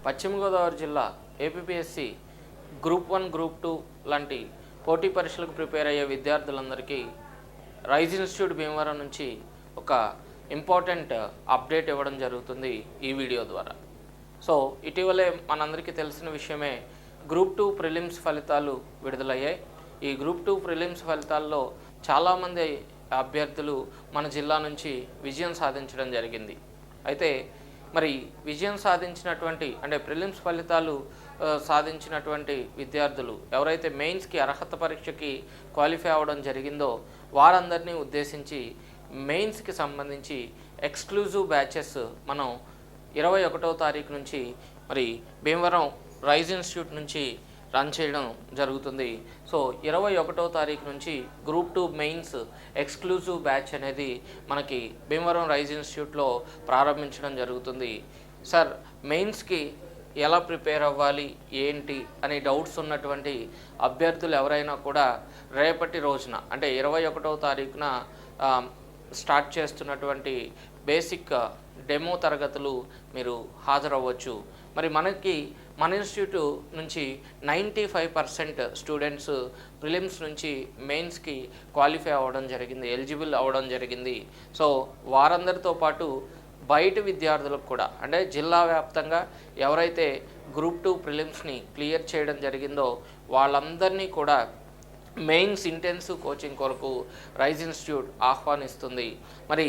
పశ్చిమ గోదావరి జిల్లా APSC group 1 group 2 లాంటి పోటీ పరీక్షలకు ప్రిపేర్ అయ్యే విద్యార్థులందరికీ రైజ్ ఇన్స్టిట్యూట్ భీమవరం నుంచి ఒక ఇంపార్టెంట్ అప్డేట్ ఇవ్వడం జరుగుతుంది ఈ వీడియో ద్వారా. సో ఇటీవలే మనందరికీ తెలిసిన విషయమే గ్రూప్ 2 ప్రిలిమ్స్ ఫలితాలు విడుదలయ్యాయి. ఈ గ్రూప్ 2 ప్రిలిమ్స్ ఫలితాల్లో చాలామంది అభ్యర్థులు మన జిల్లా నుంచి విజయం సాధించడం జరిగింది. అయితే మరి విజయం సాధించినటువంటి అంటే ప్రిలిమ్స్ ఫలితాలు సాధించినటువంటి విద్యార్థులు ఎవరైతే మెయిన్స్కి అర్హత పరీక్షకి క్వాలిఫై అవ్వడం జరిగిందో వారందరినీ ఉద్దేశించి మెయిన్స్కి సంబంధించి ఎక్స్క్లూజివ్ బ్యాచెస్ మనం 21వ తారీఖు నుంచి మరి భీమవరం రైజ్ ఇన్స్టిట్యూట్ నుంచి రన్ చేయడం జరుగుతుంది. సో 21వ తారీఖు నుంచి గ్రూప్ 2 మెయిన్స్ ఎక్స్క్లూజివ్ బ్యాచ్ అనేది మనకి భీమవరం రైజ్ ఇన్స్టిట్యూట్లో ప్రారంభించడం జరుగుతుంది. సార్, మెయిన్స్కి ఎలా ప్రిపేర్ అవ్వాలి ఏంటి అనే డౌట్స్ ఉన్నటువంటి అభ్యర్థులు ఎవరైనా కూడా రేపటి రోజున అంటే 21వ తారీఖున స్టార్ట్ చేస్తున్నటువంటి బేసిక్ డెమో తరగతులు మీరు హాజరవ్వచ్చు. మరి మన ఇన్స్టిట్యూట్ నుంచి 95% స్టూడెంట్స్ ప్రిలిమ్స్ నుంచి మెయిన్స్కి క్వాలిఫై అవ్వడం జరిగింది, ఎలిజిబుల్ అవ్వడం జరిగింది. సో వారందరితో పాటు బయట విద్యార్థులకు కూడా అంటే జిల్లా వ్యాప్తంగా ఎవరైతే గ్రూప్ 2 ప్రిలిమ్స్ని క్లియర్ చేయడం జరిగిందో వాళ్ళందరినీ కూడా మెయిన్స్ ఇంటెన్సివ్ కోచింగ్ కొరకు రైజ్ ఇన్స్టిట్యూట్ ఆహ్వానిస్తుంది. మరి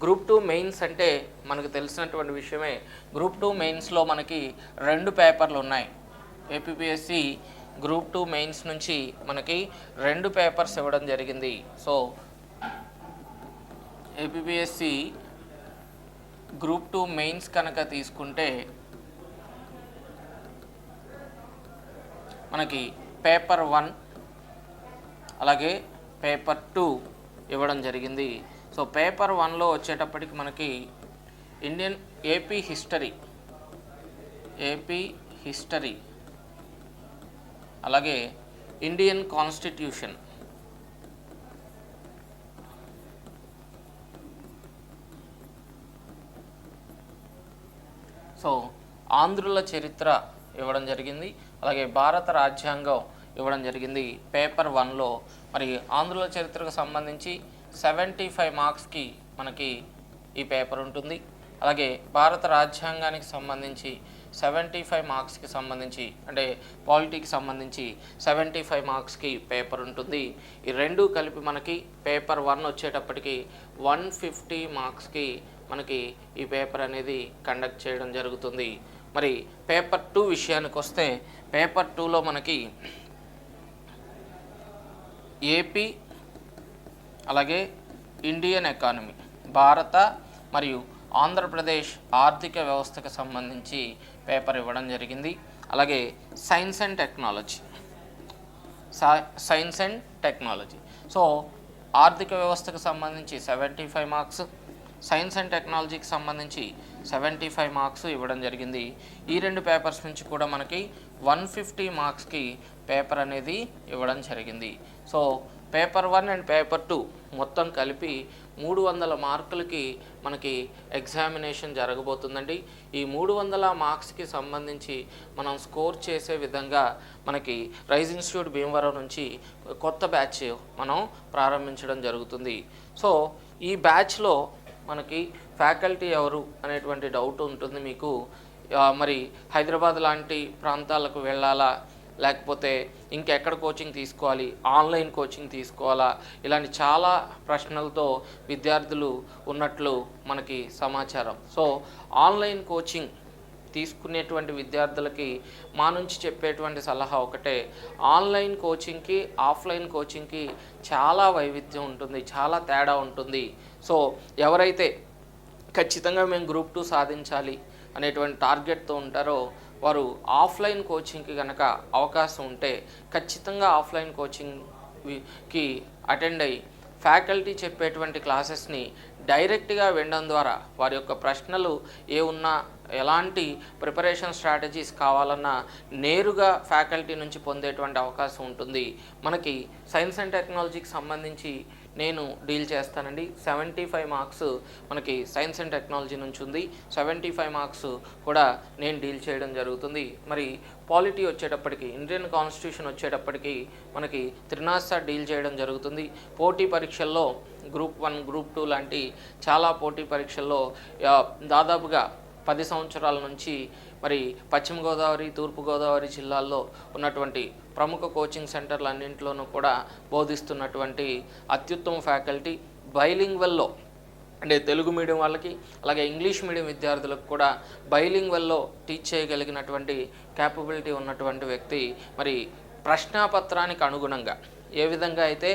గ్రూప్ 2 మెయిన్స్ అంటే మనకు తెలిసినటువంటి విషయమే. గ్రూప్ 2 మెయిన్స్లో మనకి 2 పేపర్లు ఉన్నాయి. ఏపీఎస్సి గ్రూప్ 2 మెయిన్స్ నుంచి మనకి 2 పేపర్స్ ఇవ్వడం జరిగింది. సో ఏపీఎస్సి గ్రూప్ 2 మెయిన్స్ కనుక తీసుకుంటే మనకి పేపర్ 1 అలాగే పేపర్ 2 ఇవ్వడం జరిగింది. సో పేపర్ 1లో వచ్చేటప్పటికి మనకి ఏపీ హిస్టరీ అలాగే ఇండియన్ కాన్స్టిట్యూషన్, సో ఆంధ్రుల చరిత్ర ఇవ్వడం జరిగింది, అలాగే భారత రాజ్యాంగం ఇవ్వడం జరిగింది. పేపర్ 1లో మరి ఆంధ్రుల చరిత్రకు సంబంధించి 75 మార్క్స్కి మనకి ఈ పేపర్ ఉంటుంది. అలాగే భారత రాజ్యాంగానికి సంబంధించి 75 మార్క్స్కి సంబంధించి అంటే పాలిటీకి సంబంధించి 75 మార్క్స్కి పేపర్ ఉంటుంది. ఈ రెండు కలిపి మనకి పేపర్ 1 వచ్చేటప్పటికి 150 మార్క్స్కి మనకి ఈ పేపర్ అనేది కండక్ట్ చేయడం జరుగుతుంది. మరి పేపర్ 2 విషయానికి వస్తే పేపర్ 2లో మనకి ఏపీ అలాగే ఇండియన్ ఎకానమీ, భారత మరియు ఆంధ్రప్రదేశ్ ఆర్థిక వ్యవస్థకు సంబంధించి పేపర్ ఇవ్వడం జరిగింది. అలాగే సైన్స్ అండ్ టెక్నాలజీ, సో ఆర్థిక వ్యవస్థకు సంబంధించి 75 మార్క్స్, సైన్స్ అండ్ టెక్నాలజీకి సంబంధించి 75 మార్క్స్ ఇవ్వడం జరిగింది. ఈ 2 పేపర్స్ నుంచి కూడా మనకి 150 మార్క్స్కి పేపర్ అనేది ఇవ్వడం జరిగింది. సో పేపర్ 1 అండ్ పేపర్ 2 మొత్తం కలిపి 300 మార్కులకి మనకి ఎగ్జామినేషన్ జరగబోతుందండి. ఈ 300 మార్క్స్కి సంబంధించి మనం స్కోర్ చేసే విధంగా మనకి రైజ్ ఇన్స్టిట్యూట్ భీమవరం నుంచి కొత్త బ్యాచ్ మనం ప్రారంభించడం జరుగుతుంది. సో ఈ బ్యాచ్లో మనకి ఫ్యాకల్టీ ఎవరు అనేటువంటి డౌట్ ఉంటుంది మీకు. మరి హైదరాబాద్ లాంటి ప్రాంతాలకు వెళ్ళాలా, లేకపోతే ఇంకెక్కడ కోచింగ్ తీసుకోవాలి, ఆన్లైన్ కోచింగ్ తీసుకోవాలా, ఇలాంటి చాలా ప్రశ్నలతో విద్యార్థులు ఉన్నట్లు మనకి సమాచారం. సో ఆన్లైన్ కోచింగ్ తీసుకునేటువంటి విద్యార్థులకి మా నుంచి చెప్పేటువంటి సలహా ఒకటే, ఆన్లైన్ కోచింగ్కి ఆఫ్లైన్ కోచింగ్కి చాలా వైవిధ్యం ఉంటుంది, చాలా తేడా ఉంటుంది. సో ఎవరైతే ఖచ్చితంగా మేము గ్రూప్ 2 సాధించాలి అనేటువంటి టార్గెట్తో ఉంటారో వారు ఆఫ్లైన్ కోచింగ్కి కనుక అవకాశం ఉంటే ఖచ్చితంగా ఆఫ్లైన్ కోచింగ్కి అటెండ్ అయ్యి ఫ్యాకల్టీ చెప్పేటువంటి క్లాసెస్ని డైరెక్ట్గా వినడం ద్వారా వారి యొక్క ప్రశ్నలు ఏ ఉన్నా ఎలాంటి ప్రిపరేషన్ స్ట్రాటజీస్ కావాలన్నా నేరుగా ఫ్యాకల్టీ నుంచి పొందేటువంటి అవకాశం ఉంటుంది. మనకి సైన్స్ అండ్ టెక్నాలజీకి సంబంధించి నేను డీల్ చేస్తానండి. 75 మార్క్స్ మనకి సైన్స్ అండ్ టెక్నాలజీ నుంచి ఉంది, 75 మార్క్స్ కూడా నేను డీల్ చేయడం జరుగుతుంది. మరి పాలిటీ వచ్చేటప్పటికి, ఇండియన్ కాన్స్టిట్యూషన్ వచ్చేటప్పటికి మనకి త్రినాథ్ డీల్ చేయడం జరుగుతుంది. పోటీ పరీక్షల్లో గ్రూప్ 1 గ్రూప్ 2 లాంటి చాలా పోటీ పరీక్షల్లో దాదాపుగా 10 సంవత్సరాల నుంచి మరి పశ్చిమ గోదావరి, తూర్పుగోదావరి జిల్లాల్లో ఉన్నటువంటి ప్రముఖ కోచింగ్ సెంటర్లు అన్నింటిలోనూ కూడా బోధిస్తున్నటువంటి అత్యుత్తమ ఫ్యాకల్టీ. బైలింగ్వల్లో అంటే తెలుగు మీడియం వాళ్ళకి, అలాగే ఇంగ్లీష్ మీడియం విద్యార్థులకు కూడా బైలింగ్వల్లో టీచ్ చేయగలిగినటువంటి క్యాపబిలిటీ ఉన్నటువంటి వ్యక్తి. మరి ప్రశ్నాపత్రానికి అనుగుణంగా ఏ విధంగా అయితే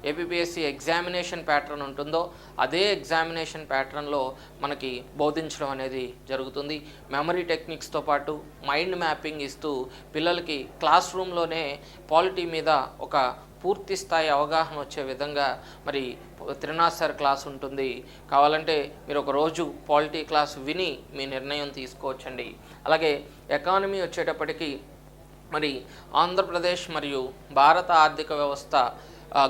ఏపీపీఎస్సీ ఎగ్జామినేషన్ ప్యాటర్న్ ఉంటుందో అదే ఎగ్జామినేషన్ ప్యాటర్న్లో మనకి బోధించడం అనేది జరుగుతుంది. మెమరీ టెక్నిక్స్తో పాటు మైండ్ మ్యాపింగ్ ఇస్తూ పిల్లలకి క్లాస్ రూమ్లోనే పాలిటీ మీద ఒక పూర్తి స్థాయి అవగాహన వచ్చే విధంగా మరి త్రినాథ్ సార్ క్లాస్ ఉంటుంది. కావాలంటే మీరు ఒక రోజు పాలిటీ క్లాస్ విని మీ నిర్ణయం తీసుకోవచ్చండి. అలాగే ఎకానమీ వచ్చేటప్పటికి మరి ఆంధ్రప్రదేశ్ మరియు భారత ఆర్థిక వ్యవస్థ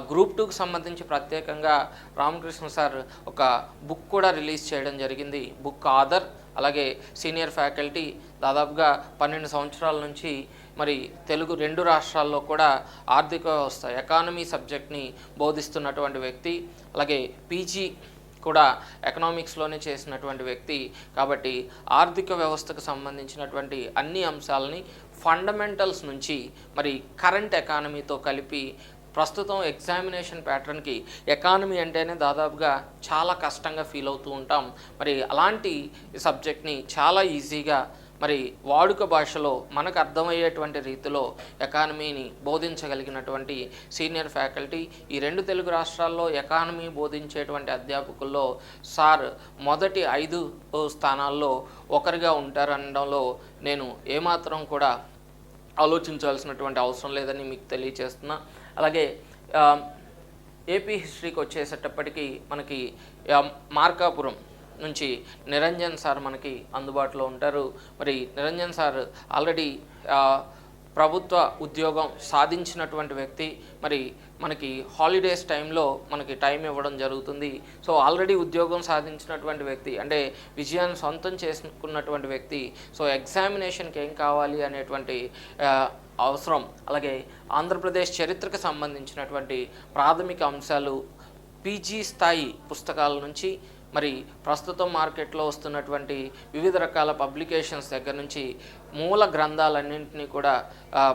గ్రూప్ 2కి సంబంధించి ప్రత్యేకంగా రామకృష్ణ సార్ ఒక బుక్ కూడా రిలీజ్ చేయడం జరిగింది. బుక్ ఆథర్, అలాగే సీనియర్ ఫ్యాకల్టీ, దాదాపుగా 12 సంవత్సరాల నుంచి మరి తెలుగు 2 రాష్ట్రాల్లో కూడా ఆర్థిక వ్యవస్థ ఎకానమీ సబ్జెక్ట్ని బోధిస్తున్నటువంటి వ్యక్తి. అలాగే పీజీ కూడా ఎకనామిక్స్లోనే చేసినటువంటి వ్యక్తి. కాబట్టి ఆర్థిక వ్యవస్థకు సంబంధించినటువంటి అన్ని అంశాలని ఫండమెంటల్స్ నుంచి మరి కరెంట్ ఎకానమీతో కలిపి ప్రస్తుతం ఎగ్జామినేషన్ ప్యాటర్న్కి ఎకానమీ అంటేనే దాదాపుగా చాలా కష్టంగా ఫీల్ అవుతూ ఉంటాం. మరి అలాంటి సబ్జెక్ట్ని చాలా ఈజీగా మరి వాడుక భాషలో మనకు అర్థమయ్యేటువంటి రీతిలో ఎకానమీని బోధించగలిగినటువంటి సీనియర్ ఫ్యాకల్టీ. ఈ 2 తెలుగు రాష్ట్రాల్లో ఎకానమీ బోధించేటువంటి అధ్యాపకుల్లో సార్ మొదటి 5 స్థానాల్లో ఒకరిగా ఉంటారనడంలో నేను ఏమాత్రం కూడా ఆలోచించాల్సినటువంటి అవసరం లేదని మీకు తెలియచేస్తున్నా. అలాగే ఏపీ హిస్టరీకి వచ్చేసేటప్పటికి మనకి మార్కాపురం నుంచి నిరంజన్ సార్ మనకి అందుబాటులో ఉంటారు. మరి నిరంజన్ సార్ ఆల్రెడీ ప్రభుత్వ ఉద్యోగం సాధించినటువంటి వ్యక్తి. మరి మనకి హాలిడేస్ టైంలో మనకి టైం ఇవ్వడం జరుగుతుంది. సో ఆల్రెడీ ఉద్యోగం సాధించినటువంటి వ్యక్తి, అంటే విజయాన్ని సొంతం చేసుకున్నటువంటి వ్యక్తి. సో ఎగ్జామినేషన్కి ఏం కావాలి అనేటువంటి అవసరం, అలాగే ఆంధ్రప్రదేశ్ చరిత్రకు సంబంధించినటువంటి ప్రాథమిక అంశాలు పీజీ స్థాయి పుస్తకాల నుంచి మరి ప్రస్తుతం మార్కెట్లో వస్తున్నటువంటి వివిధ రకాల పబ్లికేషన్స్ దగ్గర నుంచి మూల గ్రంథాలన్నింటినీ కూడా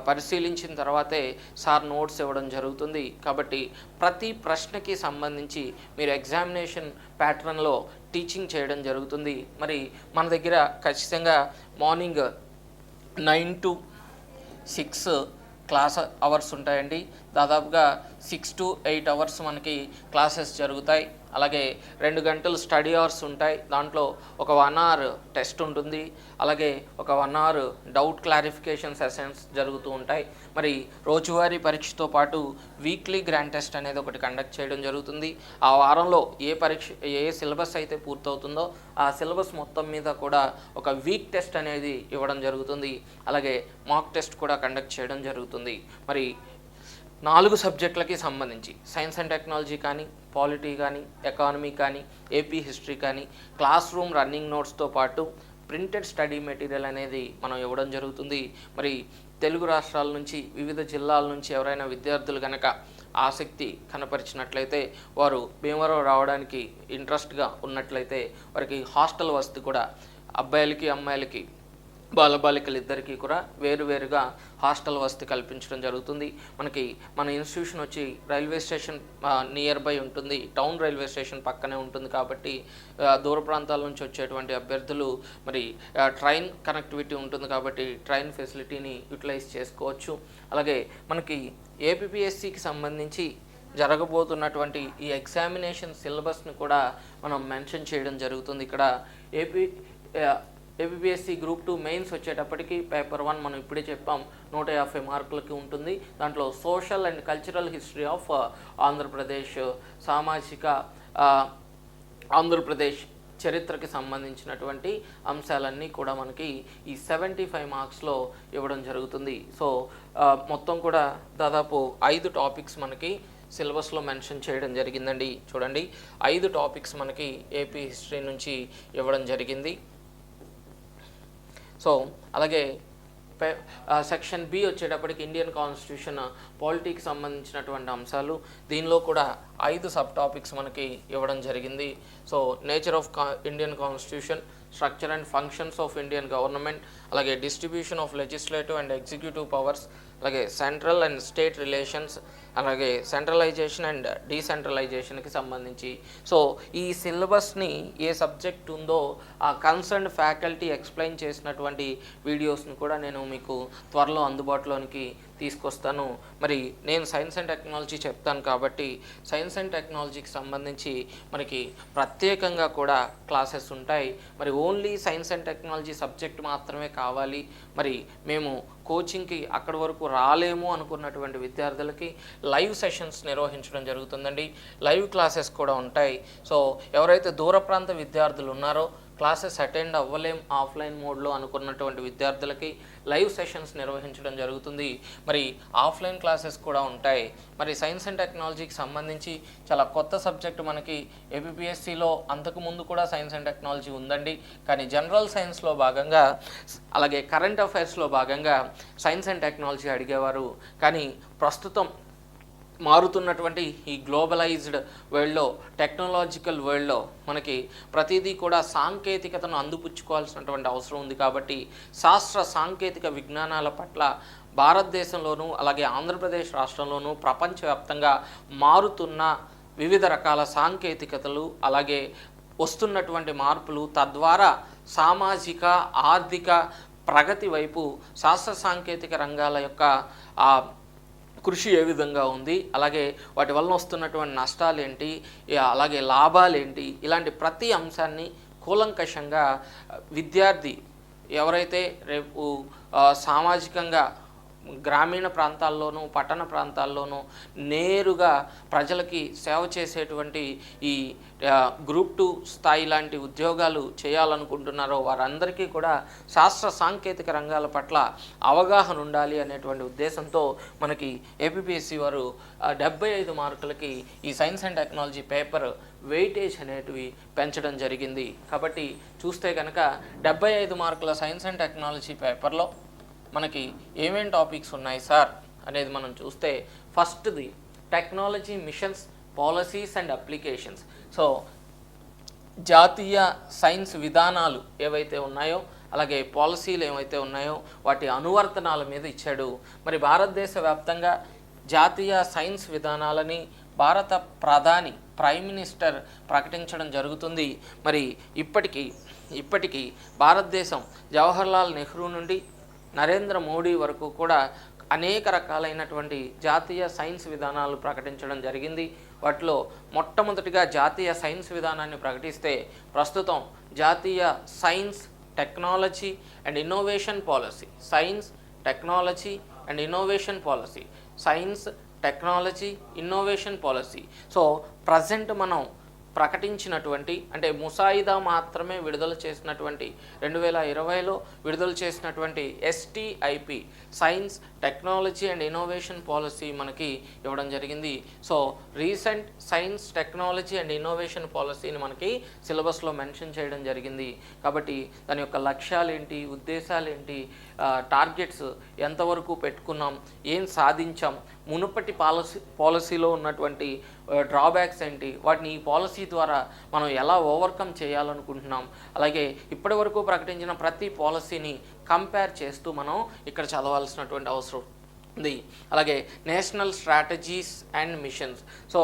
పరిశీలించిన తర్వాతే సార్ నోట్స్ ఇవ్వడం జరుగుతుంది. కాబట్టి ప్రతి ప్రశ్నకి సంబంధించి మీరు ఎగ్జామినేషన్ ప్యాటర్న్లో టీచింగ్ చేయడం జరుగుతుంది. మరి మన దగ్గర ఖచ్చితంగా మార్నింగ్ 9 to 6 క్లాస్ అవర్స్ ఉంటాయండి. దాదాపుగా 6 to 8 అవర్స్ మనకి క్లాసెస్ జరుగుతాయి. అలాగే 2 గంటలు స్టడీ అవర్స్ ఉంటాయి. దాంట్లో ఒక 1 hour టెస్ట్ ఉంటుంది. అలాగే ఒక 1 hour డౌట్ క్లారిఫికేషన్ సెషన్స్ జరుగుతూ ఉంటాయి. మరి రోజువారీ పరీక్షతో పాటు వీక్లీ గ్రాండ్ టెస్ట్ అనేది ఒకటి కండక్ట్ చేయడం జరుగుతుంది. ఆ వారంలో ఏ సిలబస్ అయితే పూర్తవుతుందో ఆ సిలబస్ మొత్తం మీద కూడా ఒక వీక్ టెస్ట్ అనేది ఇవ్వడం జరుగుతుంది. అలాగే మాక్ టెస్ట్ కూడా కండక్ట్ చేయడం జరుగుతుంది. మరి 4 సబ్జెక్టులకి సంబంధించి సైన్స్ అండ్ టెక్నాలజీ కానీ, పాలిటీ కానీ, ఎకానమీ కానీ, ఏపీ హిస్టరీ కానీ క్లాస్ రూమ్ రన్నింగ్ నోట్స్తో పాటు ప్రింటెడ్ స్టడీ మెటీరియల్ అనేది మనం ఇవ్వడం జరుగుతుంది. మరి తెలుగు రాష్ట్రాల నుంచి, వివిధ జిల్లాల నుంచి ఎవరైనా విద్యార్థులు కనుక ఆసక్తి కనపరిచినట్లయితే, వారు భీమవరం రావడానికి ఇంట్రెస్ట్గా ఉన్నట్లయితే వారికి హాస్టల్ వసతి కూడా అబ్బాయిలకి అమ్మాయిలకి బాలబాలికలు ఇద్దరికీ కూడా వేరువేరుగా హాస్టల్ వసతి కల్పించడం జరుగుతుంది. మన ఇన్స్టిట్యూషన్ వచ్చి రైల్వే స్టేషన్ నియర్ బై ఉంటుంది, టౌన్ రైల్వే స్టేషన్ పక్కనే ఉంటుంది. కాబట్టి దూర ప్రాంతాల నుంచి వచ్చేటువంటి అభ్యర్థులు మరి ట్రైన్ కనెక్టివిటీ ఉంటుంది కాబట్టి ట్రైన్ ఫెసిలిటీని యూటిలైజ్ చేసుకోవచ్చు. అలాగే మనకి ఏపీపీఎస్సీకి సంబంధించి జరగబోతున్నటువంటి ఈ ఎగ్జామినేషన్ సిలబస్ని కూడా మనం మెన్షన్ చేయడం జరుగుతుంది. ఇక్కడ ఏపీపీఎస్సీ గ్రూప్ 2 మెయిన్స్ వచ్చేటప్పటికి పేపర్ 1 మనం ఇప్పుడే చెప్పాం 150 మార్కులకి ఉంటుంది. దాంట్లో social and cultural history of Andhra Pradesh, సామాజిక ఆంధ్రప్రదేశ్ చరిత్రకి సంబంధించినటువంటి అంశాలన్నీ కూడా మనకి ఈ 75 మార్క్స్లో ఇవ్వడం జరుగుతుంది. సో మొత్తం కూడా దాదాపు 5 టాపిక్స్ మనకి సిలబస్లో మెన్షన్ చేయడం జరిగిందండి. చూడండి 5 టాపిక్స్ మనకి ఏపీ హిస్టరీ నుంచి ఇవ్వడం జరిగింది. సో అలాగే సెక్షన్ బి వచ్చేటప్పటికి ఇండియన్ కాన్స్టిట్యూషన్ పాలిటీకి సంబంధించినటువంటి అంశాలు, దీనిలో కూడా 5 సబ్ టాపిక్స్ మనకి ఇవ్వడం జరిగింది. So nature of Indian constitution, structure and functions of Indian government, అలాగే distribution of legislative and executive powers, అలాగే సెంట్రల్ అండ్ స్టేట్ రిలేషన్స్, అలాగే సెంట్రలైజేషన్ అండ్ డీసెంట్రలైజేషన్కి సంబంధించి. సో ఈ సిలబస్ని ఏ సబ్జెక్ట్ ఉందో ఆ కన్సర్న్డ్ ఫ్యాకల్టీ ఎక్స్ప్లెయిన్ చేసినటువంటి వీడియోస్ని కూడా నేను మీకు త్వరలో అందుబాటులోనికి తీసుకొస్తాను. మరి నేను సైన్స్ అండ్ టెక్నాలజీ చెప్తాను కాబట్టి సైన్స్ అండ్ టెక్నాలజీకి సంబంధించి మనకి ప్రత్యేకంగా కూడా క్లాసెస్ ఉంటాయి. మరి only science and technology subject మాత్రమే కావాలి, మరి మేము కోచింగ్కి అక్కడి వరకు రాలేము అనుకున్నటువంటి విద్యార్థులకి లైవ్ సెషన్స్ నిర్వహించడం జరుగుతుందండి. లైవ్ క్లాసెస్ కూడా ఉంటాయి. సో ఎవరైతే దూర ప్రాంత విద్యార్థులు ఉన్నారో, క్లాసెస్ అటెండ్ అవ్వలేం ఆఫ్లైన్ మోడ్లో అనుకున్నటువంటి విద్యార్థులకి లైవ్ సెషన్స్ నిర్వహించడం జరుగుతుంది. మరి ఆఫ్లైన్ క్లాసెస్ కూడా ఉంటాయి. మరి సైన్స్ అండ్ టెక్నాలజీకి సంబంధించి చాలా కొత్త సబ్జెక్టు మనకి ఏపీఎస్సిలో అంతకుముందు కూడా సైన్స్ అండ్ టెక్నాలజీ ఉందండి. కానీ జనరల్ సైన్స్లో భాగంగా అలాగే కరెంట్ అఫైర్స్లో భాగంగా సైన్స్ అండ్ టెక్నాలజీ అడిగేవారు. కానీ ప్రస్తుతం మారుతున్నటువంటి ఈ గ్లోబలైజ్డ్ వరల్డ్లో, టెక్నాలజికల్ వరల్డ్లో మనకి ప్రతిదీ కూడా సాంకేతికతను అందిపుచ్చుకోవాల్సినటువంటి అవసరం ఉంది. కాబట్టి శాస్త్ర సాంకేతిక విజ్ఞానాల పట్ల భారతదేశంలోనూ అలాగే ఆంధ్రప్రదేశ్ రాష్ట్రంలోనూ ప్రపంచవ్యాప్తంగా మారుతున్న వివిధ రకాల సాంకేతికతలు, అలాగే వస్తున్నటువంటి మార్పులు, తద్వారా సామాజిక ఆర్థిక ప్రగతి వైపు శాస్త్ర సాంకేతిక రంగాల యొక్క కృషి ఏ విధంగా ఉంది, అలాగే వాటి వలన వస్తున్నటువంటి నష్టాలు ఏంటి, అలాగే లాభాలు ఏంటి, ఇలాంటి ప్రతి అంశాన్ని కూలంకషంగా విద్యార్థి ఎవరైతే రేపు సామాజికంగా గ్రామీణ ప్రాంతాల్లోనూ పట్టణ ప్రాంతాల్లోనూ నేరుగా ప్రజలకి సేవ చేసేటువంటి ఈ గ్రూప్ 2 స్థాయి లాంటి ఉద్యోగాలు చేయాలనుకుంటున్నారో వారందరికీ కూడా శాస్త్ర సాంకేతిక రంగాల పట్ల అవగాహన ఉండాలి అనేటువంటి ఉద్దేశంతో మనకి ఏపీఎస్సి వారు 75 మార్కులకి ఈ science and technology paper weightage అనేటివి పెంచడం జరిగింది. కాబట్టి చూస్తే కనుక 75 మార్కుల సైన్స్ అండ్ టెక్నాలజీ పేపర్లో మనకి ఏమేం టాపిక్స్ ఉన్నాయి సార్ అనేది మనం చూస్తే, ఫస్ట్ది technology machines, policies and applications. So జాతీయ సైన్స్ విధానాలు ఏవైతే ఉన్నాయో, అలాగే పాలసీలు ఏవైతే ఉన్నాయో వాటి అనువర్తనాల మీద ఇచ్చాడు. మరి భారతదేశ వ్యాప్తంగా జాతీయ సైన్స్ విధానాలని భారత ప్రధాని ప్రైమ్ మినిస్టర్ ప్రకటించడం జరుగుతుంది. మరి ఇప్పటికీ భారతదేశం జవహర్లాల్ నెహ్రూ నుండి నరేంద్ర మోడీ వరకు కూడా అనేక రకాలైనటువంటి జాతీయ సైన్స్ విధానాలు ప్రకటించడం జరిగింది. వాటిలో మొట్టమొదటిగా జాతీయ సైన్స్ విధానాన్ని ప్రకటిస్తే ప్రస్తుతం జాతీయ science technology and innovation policy, science technology and innovation policy, science technology innovation policy. So present మనం ప్రకటించినటువంటి, అంటే ముసాయిదా మాత్రమే విడుదల చేసినటువంటి 2020లో విడుదల చేసినటువంటి STIP science technology and innovation policy మనకి ఇవ్వడం జరిగింది. So recent science technology and innovation పాలసీని మనకి సిలబస్లో మెన్షన్ చేయడం జరిగింది. కాబట్టి దాని యొక్క లక్ష్యాలు ఏంటి, ఉద్దేశాలు ఏంటి, టార్గెట్స్ ఎంతవరకు పెట్టుకున్నాం, ఏం సాధించాం, మునుపటి పాలసీలో ఉన్నటువంటి డ్రాబ్యాక్స్ ఏంటి, వాటిని ఈ పాలసీ ద్వారా మనం ఎలా ఓవర్కమ్ చేయాలనుకుంటున్నాం, అలాగే ఇప్పటి వరకు ప్రకటించిన ప్రతి పాలసీని కంపేర్ చేస్తూ మనం ఇక్కడ చదవాల్సినటువంటి అవసరం ఉంది. అలాగే national strategies and machines. So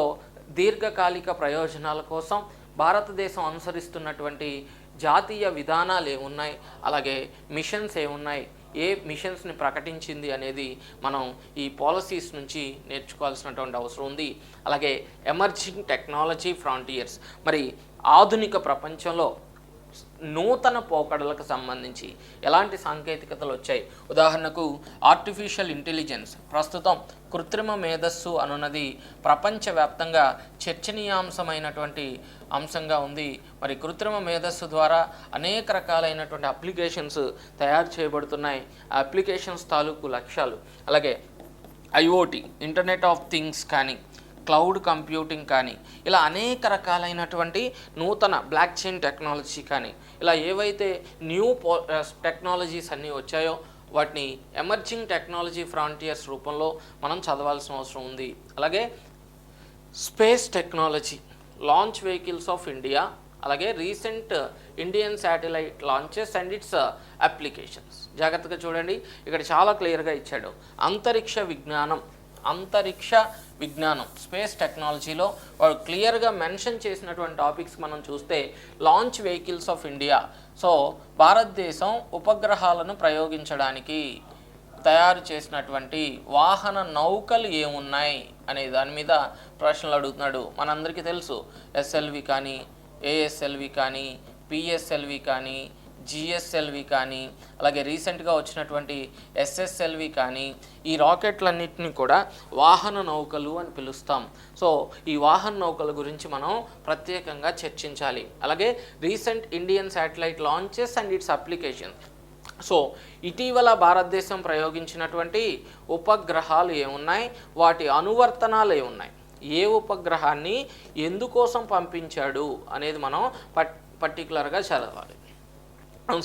దీర్ఘకాలిక ప్రయోజనాల కోసం భారతదేశం అనుసరిస్తున్నటువంటి జాతీయ విధానాలు ఏమున్నాయి, అలాగే మిషన్స్ ఏమున్నాయి, ఏ మిషన్స్ని ప్రకటించింది అనేది మనం ఈ పాలసీస్ నుంచి నేర్చుకోవాల్సినటువంటి అవసరం ఉంది. అలాగే ఎమర్జింగ్ టెక్నాలజీ ఫ్రాంటియర్స్, మరి ఆధునిక ప్రపంచంలో నూతన పోకడలకు సంబంధించి ఎలాంటి సాంకేతికతలు వచ్చాయి. ఉదాహరణకు ఆర్టిఫిషియల్ ఇంటెలిజెన్స్, ప్రస్తుతం కృత్రిమ మేధస్సు అనున్నది ప్రపంచవ్యాప్తంగా చర్చనీయాంశమైనటువంటి అంశంగా ఉంది. మరి కృత్రిమ మేధస్సు ద్వారా అనేక రకాలైనటువంటి అప్లికేషన్స్ తయారు చేయబడుతున్నాయి. ఆ అప్లికేషన్స్ తాలూకు లక్ష్యాలు, అలాగే IoT ఇంటర్నెట్ ఆఫ్ థింగ్స్ కానీ, క్లౌడ్ కంప్యూటింగ్ కానీ ఇలా అనేక రకాలైనటువంటి నూతన బ్లాక్ చైన్ టెక్నాలజీ కానీ ఇలా ఏవైతే న్యూ టెక్నాలజీస్ అన్నీ వచ్చాయో వాటిని ఎమర్జింగ్ టెక్నాలజీ ఫ్రాంటియర్స్ రూపంలో మనం చదవాల్సిన అవసరం ఉంది. అలాగే space technology, launch vehicles of India, అలాగే recent Indian satellite launches and its applications. జాగ్రత్తగా చూడండి, ఇక్కడ చాలా క్లియర్గా ఇచ్చాడు. అంతరిక్ష విజ్ఞానం స్పేస్ టెక్నాలజీలో వాడు క్లియర్గా మెన్షన్ చేసినటువంటి టాపిక్స్ మనం చూస్తే launch vehicles of India. So భారతదేశం ఉపగ్రహాలను ప్రయోగించడానికి తయారు చేసినటువంటి వాహన నౌకలు ఏమున్నాయి అనే దాని మీద ప్రశ్నలు అడుగుతున్నాడు. మనందరికీ తెలుసు ఎస్ఎల్వి కానీ, ఏఎస్ఎల్వి కానీ, పిఎస్ఎల్వి కానీ, జిఎస్ఎల్వి కానీ, అలాగే రీసెంట్గా వచ్చినటువంటి ఎస్ఎస్ఎల్వి కానీ, ఈ రాకెట్లన్నింటినీ కూడా వాహన నౌకలు అని పిలుస్తాం. సో ఈ వాహన నౌకల గురించి మనం ప్రత్యేకంగా చర్చించాలి. అలాగే recent Indian satellite launches and its applications. So ఇటీవల భారతదేశం ప్రయోగించినటువంటి ఉపగ్రహాలు ఏమున్నాయి, వాటి అనువర్తనాలు ఏమున్నాయి, ఏ ఉపగ్రహాన్ని ఎందుకోసం పంపించాడు అనేది మనం పర్టికులర్గా చదవాలి.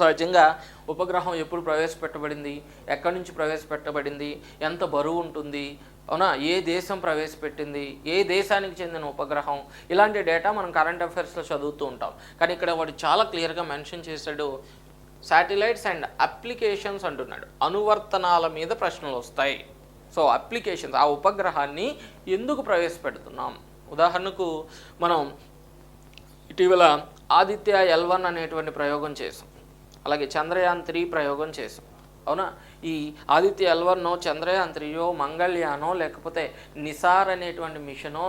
సహజంగా ఉపగ్రహం ఎప్పుడు ప్రవేశపెట్టబడింది, ఎక్కడి నుంచి ప్రవేశపెట్టబడింది, ఎంత బరువు ఉంటుంది, అవునా, ఏ దేశం ప్రవేశపెట్టింది, ఏ దేశానికి చెందిన ఉపగ్రహం, ఇలాంటి డేటా మనం కరెంట్ అఫైర్స్లో చదువుతూ ఉంటాం. కానీ ఇక్కడ వాడు చాలా క్లియర్గా మెన్షన్ చేశాడు, శాటిలైట్స్ అండ్ అప్లికేషన్స్ అంటున్నాడు. అనువర్తనాల మీద ప్రశ్నలు వస్తాయి. సో అప్లికేషన్స్, ఆ ఉపగ్రహాన్ని ఎందుకు ప్రవేశపెడుతున్నాం. ఉదాహరణకు మనం ఇటీవల ఆదిత్య L1 అనేటువంటి ప్రయోగం చేసాం, అలాగే చంద్రయాన్ 3 ప్రయోగం చేసాం, అవునా. ఈ ఆదిత్య L1 చంద్రయాన్ 3 మంగళ్యానో లేకపోతే నిసార్ అనేటువంటి మిషనో,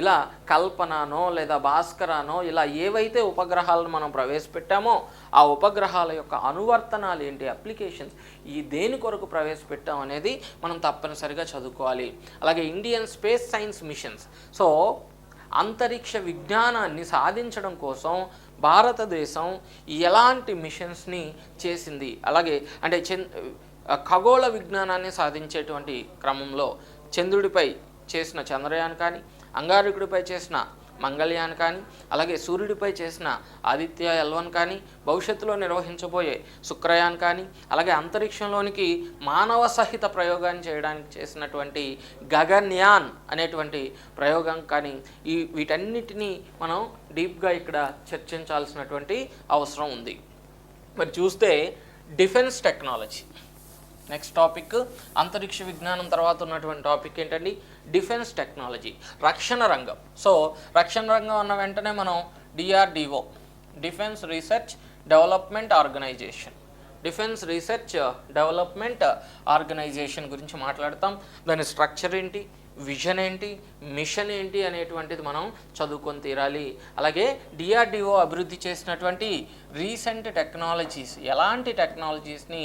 ఇలా కల్పననో లేదా భాస్కరానో, ఇలా ఏవైతే ఉపగ్రహాలను మనం ప్రవేశపెట్టామో ఆ ఉపగ్రహాల యొక్క అనువర్తనాలు ఏంటి, అప్లికేషన్స్, ఈ దేని కొరకు ప్రవేశపెట్టాం అనేది మనం తప్పనిసరిగా చదువుకోవాలి. అలాగే Indian space science machines. So అంతరిక్ష విజ్ఞానాన్ని సాధించడం కోసం భారతదేశం ఎలాంటి మిషన్స్ని చేసింది, అలాగే అంటే ఖగోళ విజ్ఞానాన్ని సాధించేటువంటి క్రమంలో చంద్రుడిపై చేసిన చంద్రయాన్ కానీ, అంగారకుడిపై చేసిన మంగళయాన్ కానీ, అలాగే సూర్యుడిపై చేసిన ఆదిత్య L1 కానీ, భవిష్యత్తులో నిర్వహించబోయే శుక్రయాన్ కానీ, అలాగే అంతరిక్షంలోనికి మానవ సహిత ప్రయోగాన్ని చేయడానికి చేసినటువంటి గగన్యాన్ అనేటువంటి ప్రయోగం కానీ, వీటన్నిటినీ మనం డీప్గా ఇక్కడ చర్చించాల్సినటువంటి అవసరం ఉంది. మరి చూస్తే డిఫెన్స్ టెక్నాలజీ నెక్స్ట్ టాపిక్. అంతరిక్ష విజ్ఞానం తర్వాత ఉన్నటువంటి టాపిక్ ఏంటండి, డిఫెన్స్ టెక్నాలజీ, రక్షణ రంగం. సో రక్షణ రంగం అన్న వెంటనే మనం DRDO, defence research development organisation, defence research development organisation గురించి మాట్లాడతాం. దాని స్ట్రక్చర్ ఏంటి, విజన్ ఏంటి, మిషన్ ఏంటి అనేటువంటిది మనం చదువుకొని తీరాలి. అలాగే DRDO అభివృద్ధి చేసినటువంటి రీసెంట్ టెక్నాలజీస్, ఎలాంటి టెక్నాలజీస్ని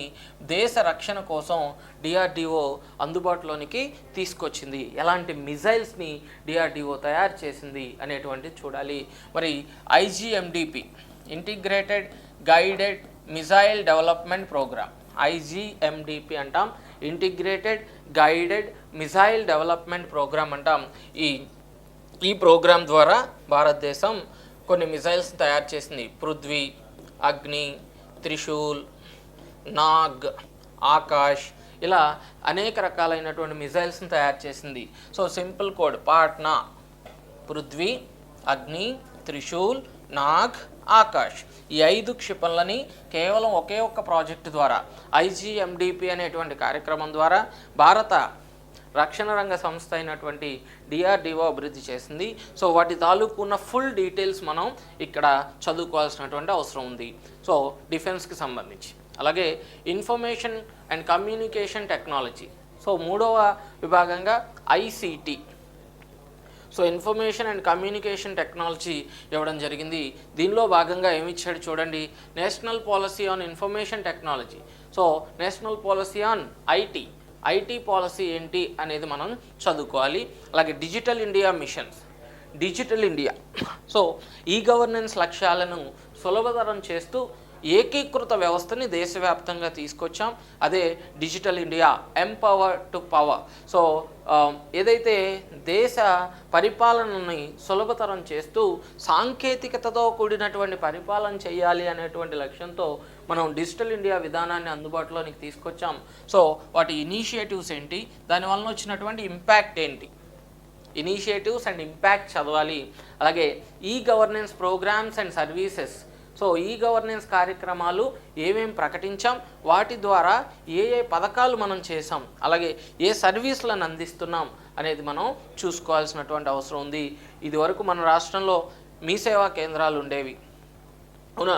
దేశ రక్షణ కోసం DRDO అందుబాటులోనికి తీసుకొచ్చింది, ఎలాంటి మిజైల్స్ని DRDO తయారు చేసింది అనేటువంటిది చూడాలి. మరి IGMDP, integrated guided missile development programme, IGMDP అంటాం, integrated guided missile development programme అంటాం. ఈ ప్రోగ్రాం ద్వారా భారతదేశం కొన్ని మిజైల్స్ తయారు చేసింది. పృథ్వీ, అగ్ని, త్రిశూల్, నాగ్, ఆకాష్, ఇలా అనేక రకాలైనటువంటి మిజైల్స్ని తయారు చేసింది. So simple code Patna, Prithvi, అగ్ని, త్రిశూల్, నాగ్, ఆకాష్, ఈ 5 క్షిపణులని కేవలం ఒకే ఒక్క ప్రాజెక్టు ద్వారా IGMDP అనేటువంటి కార్యక్రమం ద్వారా భారత రక్షణ రంగ సంస్థ అయినటువంటి DRDO అభివృద్ధి చేసింది. సో వాటి తాలూకు ఉన్న ఫుల్ డీటెయిల్స్ మనం ఇక్కడ చదువుకోవాల్సినటువంటి అవసరం ఉంది. సో డిఫెన్స్కి సంబంధించి. అలాగే information and communication technology. So 3వ విభాగంగా ICT. So information and communication technology ఇవ్వడం జరిగింది. దీనిలో భాగంగా ఏమి ఇచ్చాడు చూడండి, national policy on information technology. So national policy on IT policy ఏంటి అనేది మనం చదువుకోవాలి. అలాగే digital India machines, digital India. So ఈ గవర్నెన్స్ లక్ష్యాలను సులభతరం చేస్తూ ఏకీకృత వ్యవస్థని దేశవ్యాప్తంగా తీసుకొచ్చాం. అదే digital India empower to power. So ఏదైతే దేశ పరిపాలనని సులభతరం చేస్తూ సాంకేతికతతో కూడినటువంటి పరిపాలన చేయాలి అనేటువంటి లక్ష్యంతో మనం డిజిటల్ ఇండియా విధానాన్ని అందుబాటులోనికి తీసుకొచ్చాం. సో వాటి ఇనిషియేటివ్స్ ఏంటి, దానివల్ల వచ్చినటువంటి ఇంపాక్ట్ ఏంటి, ఇనిషియేటివ్స్ అండ్ ఇంపాక్ట్ చదవాలి. అలాగే ఈ governance programmes and services. So ఈ గవర్నెన్స్ కార్యక్రమాలు ఏమేం ప్రకటించాం, వాటి ద్వారా ఏ పథకాలు మనం చేసాం, అలాగే ఏ సర్వీసులను అందిస్తున్నాం అనేది మనం చూసుకోవాల్సినటువంటి అవసరం ఉంది. ఇదివరకు మన రాష్ట్రంలో మీ సేవా కేంద్రాలు ఉండేవి, అవునా.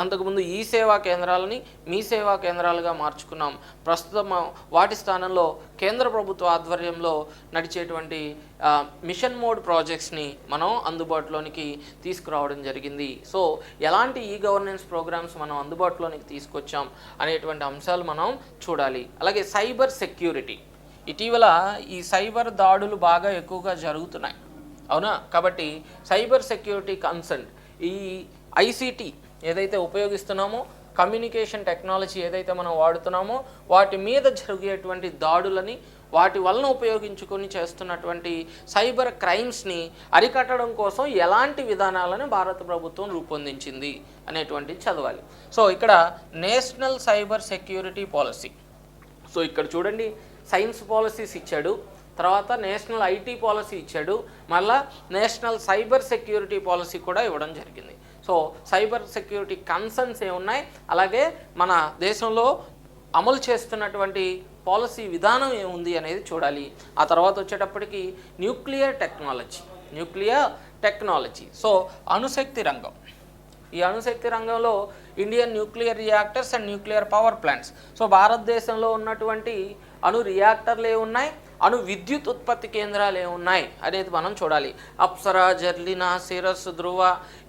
అంతకుముందు ఈ సేవా కేంద్రాలని మీ సేవా కేంద్రాలుగా మార్చుకున్నాం. ప్రస్తుతం వాటి స్థానంలో కేంద్ర ప్రభుత్వ ఆధ్వర్యంలో నడిచేటువంటి మిషన్ మోడ్ ప్రాజెక్ట్స్ని మనం అందుబాటులోనికి తీసుకురావడం జరిగింది. సో ఎలాంటి ఈ గవర్నెన్స్ ప్రోగ్రామ్స్ మనం అందుబాటులోనికి తీసుకొచ్చాం అనేటువంటి అంశాలు మనం చూడాలి. అలాగే సైబర్ సెక్యూరిటీ. ఇటీవల ఈ సైబర్ దాడులు బాగా ఎక్కువగా జరుగుతున్నాయి, అవునా. కాబట్టి సైబర్ సెక్యూరిటీ కన్సర్న్, ఈ ఐసిటి ఏదైతే ఉపయోగిస్తున్నామో, కమ్యూనికేషన్ టెక్నాలజీ ఏదైతే మనం వాడుతున్నామో వాటి మీద జరిగేటువంటి దాడులని, వాటి వలన ఉపయోగించుకొని చేస్తున్నటువంటి సైబర్ క్రైమ్స్ని అరికట్టడం కోసం ఎలాంటి విధానాలను భారత ప్రభుత్వం రూపొందించింది అనేటువంటిది చదవాలి. సో ఇక్కడ national cyber security policy. So ఇక్కడ చూడండి, సైన్స్ పాలసీస్ ఇచ్చాడు, తర్వాత నేషనల్ ఐటీ పాలసీ ఇచ్చాడు, మళ్ళా నేషనల్ సైబర్ సెక్యూరిటీ పాలసీ కూడా ఇవ్వడం జరిగింది. సో సైబర్ సెక్యూరిటీ కన్సర్న్స్ ఏమున్నాయి, అలాగే మన దేశంలో అమలు చేస్తున్నటువంటి పాలసీ విధానం ఏముంది అనేది చూడాలి. ఆ తర్వాత వచ్చేటప్పటికి న్యూక్లియర్ టెక్నాలజీ. సో అణుశక్తి రంగం. ఈ అణుశక్తి రంగంలో Indian nuclear reactors and nuclear power plants. So భారతదేశంలో ఉన్నటువంటి అణు రియాక్టర్లు ఏమున్నాయి, అణు విద్యుత్ ఉత్పత్తి కేంద్రాలు ఏమున్నాయి అనేది మనం చూడాలి. అప్సరా, జర్లినా, సిరస్, ధ్రువ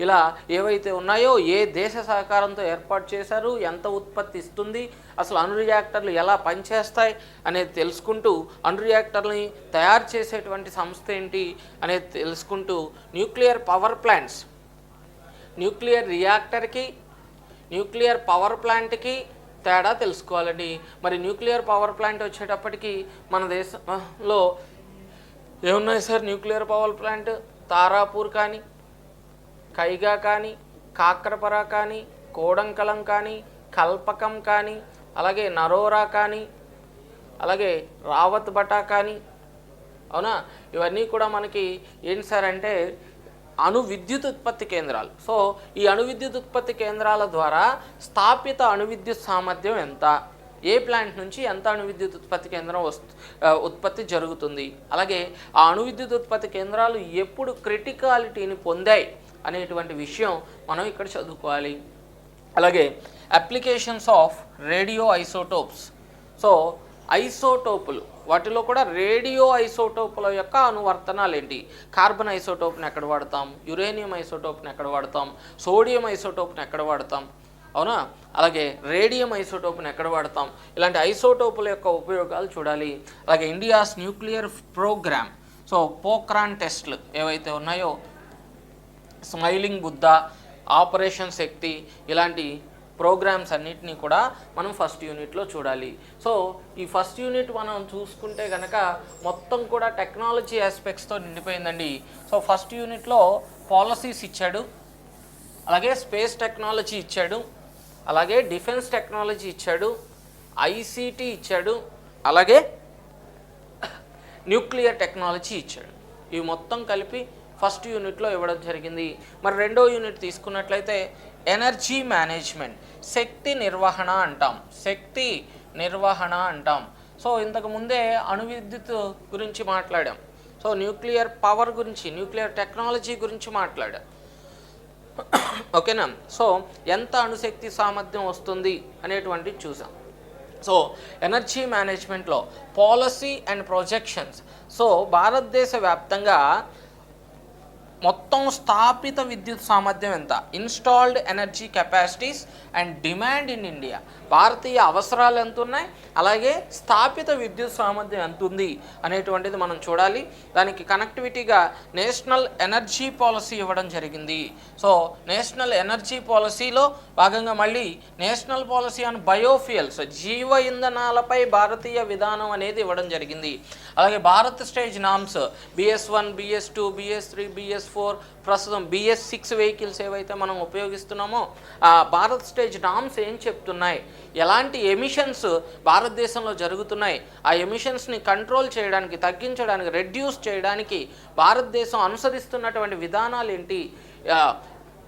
ఇలా ఏవైతే ఉన్నాయో ఏ దేశ సహకారంతో ఏర్పాటు చేశారు, ఎంత ఉత్పత్తి ఇస్తుంది, అసలు అణు రియాక్టర్లు ఎలా పనిచేస్తాయి అనేది తెలుసుకుంటూ, అణు రియాక్టర్ని తయారు చేసేటువంటి సంస్థ ఏంటి అనేది తెలుసుకుంటూ, న్యూక్లియర్ పవర్ ప్లాంట్స్, న్యూక్లియర్ రియాక్టర్కి న్యూక్లియర్ పవర్ ప్లాంట్కి తేడా తెలుసుకోవాలండి. మరి న్యూక్లియర్ పవర్ ప్లాంట్ వచ్చేటప్పటికి మన దేశంలో ఏమున్నాయి sir? Nuclear power plant Tarapur కానీ, కైగా కానీ, కాక్రపరా కానీ, కోడంకలం కానీ, కల్పకం కానీ, అలాగే నరోరా కానీ, అలాగే రావత్ బటా కానీ, అవునా. ఇవన్నీ కూడా మనకి ఏంటి సార్ అంటే అణు విద్యుత్ ఉత్పత్తి కేంద్రాలు. సో ఈ అణు విద్యుత్ ఉత్పత్తి కేంద్రాల ద్వారా స్థాపిత అణు విద్యుత్ సామర్థ్యం ఎంత, ఏ ప్లాంట్ నుంచి ఎంత అణు విద్యుత్ ఉత్పత్తి కేంద్రం ఉత్పత్తి జరుగుతుంది, అలాగే ఆ అణు విద్యుత్ ఉత్పత్తి కేంద్రాలు ఎప్పుడు క్రిటికాలిటీని పొందాయి అనేటువంటి విషయం మనం ఇక్కడ చదువుకోవాలి. అలాగే applications of radio isotopes. So ఐసోటోపులు, వాటిలో కూడా రేడియో ఐసోటోపుల యొక్క అనువర్తనాలు ఏంటి, కార్బన్ ఐసోటోప్ని ఎక్కడ వాడతాం, యురేనియం ఐసోటోప్ని ఎక్కడ వాడతాం, సోడియం ఐసోటోప్ని ఎక్కడ వాడతాం, అవునా. అలాగే రేడియం ఐసోటోప్ని ఎక్కడ వాడతాం, ఇలాంటి ఐసోటోపుల యొక్క ఉపయోగాలు చూడాలి. అలాగే India's nuclear programme. So Pokhran టెస్ట్లు ఏవైతే ఉన్నాయో, స్మైలింగ్ బుద్ధ, ఆపరేషన్ శక్తి, ఇలాంటి ప్రోగ్రామ్స్ అన్నిటినీ కూడా మనం ఫస్ట్ యూనిట్లో చూడాలి. సో ఈ ఫస్ట్ యూనిట్ మనం చూసుకుంటే కనుక మొత్తం కూడా టెక్నాలజీ ఆస్పెక్ట్స్తో నిండిపోయిందండి. సో ఫస్ట్ యూనిట్లో పాలసీస్ ఇచ్చాడు, అలాగే స్పేస్ టెక్నాలజీ ఇచ్చాడు, అలాగే డిఫెన్స్ టెక్నాలజీ ఇచ్చాడు, ఐసిటి ఇచ్చాడు, అలాగే న్యూక్లియర్ టెక్నాలజీ ఇచ్చాడు. ఇవి మొత్తం కలిపి ఫస్ట్ యూనిట్లో ఇవ్వడం జరిగింది. మరి రెండో యూనిట్ తీసుకున్నట్లయితే ఎనర్జీ మేనేజ్మెంట్, శక్తి నిర్వహణ అంటాం. సో ఇంతకు ముందే అణు విద్యుత్ గురించి మాట్లాడాం. సో న్యూక్లియర్ పవర్ గురించి, న్యూక్లియర్ టెక్నాలజీ గురించి మాట్లాడాం, ఓకేనా. సో ఎంత అణుశక్తి సామర్థ్యం వస్తుంది అనేటువంటిది చూసాం. సో ఎనర్జీ మేనేజ్మెంట్లో పాలసీ అండ్ ప్రొజెక్షన్స్. సో భారతదేశ వ్యాప్తంగా మొత్తం స్థాపిత విద్యుత్ సామర్థ్యం ఎంత, installed energy capacities and demand in India, భారతీయ అవసరాలు ఎంత ఉన్నాయి, అలాగే స్థాపిత విద్యుత్ సామర్థ్యం ఎంత ఉంది అనేటువంటిది మనం చూడాలి. దానికి కనెక్టివిటీగా నేషనల్ ఎనర్జీ పాలసీ ఇవ్వడం జరిగింది. సో నేషనల్ ఎనర్జీ పాలసీలో భాగంగా మళ్ళీ నేషనల్ పాలసీ ఆన్ బయోఫ్యూయల్స్, జీవ ఇంధనాలపై భారతీయ విధానం అనేది ఇవ్వడం జరిగింది. అలాగే Bharat stage norms BS1, BS2, BS3, BS4, ప్రస్తుతం BS6 వెహికల్స్ ఏవైతే మనం ఉపయోగిస్తున్నామో ఆ భారత్ స్టేజ్ నామ్స్ ఏం చెప్తున్నాయి, ఎలాంటి ఎమిషన్స్ భారతదేశంలో జరుగుతున్నాయి, ఆ ఎమిషన్స్ని కంట్రోల్ చేయడానికి, తగ్గించడానికి, రెడ్యూస్ చేయడానికి భారతదేశం అనుసరిస్తున్నటువంటి విధానాలు ఏంటి,